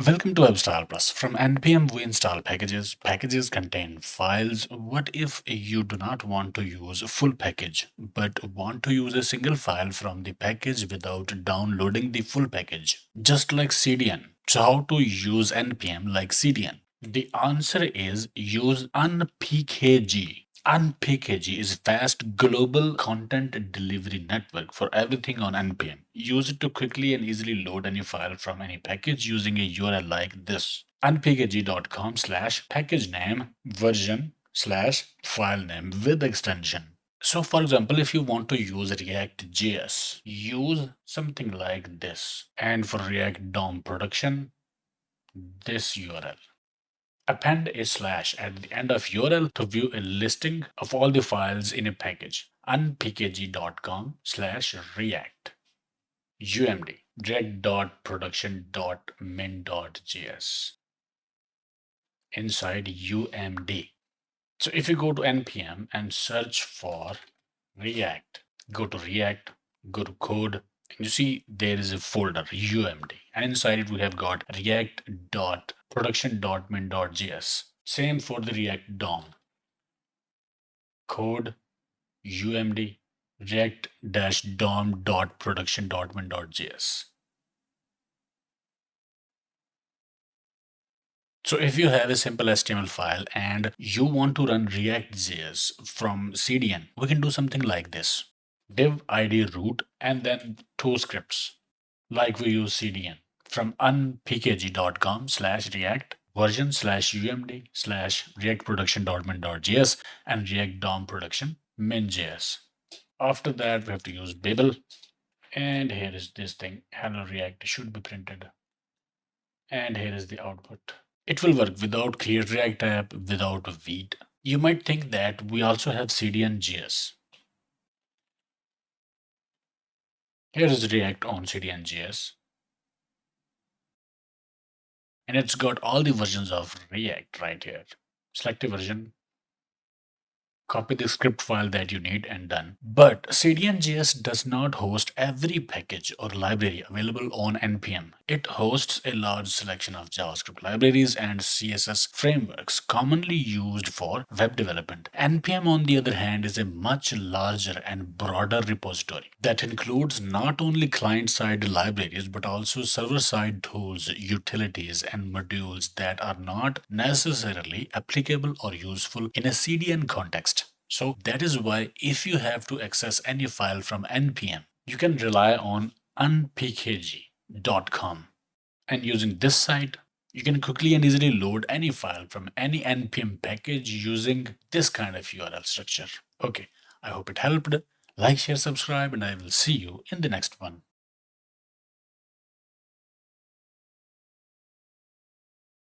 Welcome to WebStyle Plus. From NPM, we install packages. Packages contain files. What if you do not want to use a full package, but want to use a single file from the package without downloading the full package? Just like CDN. So, how to use NPM like CDN? The answer is use unpkg. UnPKG is fast global content delivery network for everything on NPM. Use it to quickly and easily load any file from any package using a URL like this. unpkg.com slash package name version slash file name with extension. So for example, if you want to use React.js, use something like this. And for React DOM production, this URL. Append a slash at the end of URL to view a listing of all the files in a package. unpkg.com slash react umd react.production.min.js inside umd. So if you go to npm and search for React, go to React, go to code, and you see there is a folder umd, and inside it we have got react.production.min.js. Same for the React DOM. Code umd react-dom.production.min.js. So if you have a simple HTML file and you want to run React.js from CDN, we can do something like this. Div id root and then two scripts like we use CDN from unpkg.com slash react version slash umd slash react production.min.js and react dom production min.js. After that, we have to use Babel. And here is this thing, hello React should be printed. And here is the output. It will work without create React app, without a Vite. You might think that we also have CDN.js. Here is React on CDN.js. And it's got all the versions of React right here. Select a version, copy the script file that you need, and done. But CDN.js does not host every package or library available on NPM. It hosts a large selection of JavaScript libraries and CSS frameworks commonly used for web development. NPM, on the other hand, is a much larger and broader repository that includes not only client-side libraries but also server-side tools, utilities, and modules that are not necessarily applicable or useful in a CDN context. So that is why if you have to access any file from NPM, you can rely on unpkg.com. And using this site, you can quickly and easily load any file from any NPM package using this kind of URL structure. Okay, I hope it helped. Like, share, subscribe, and I will see you in the next one.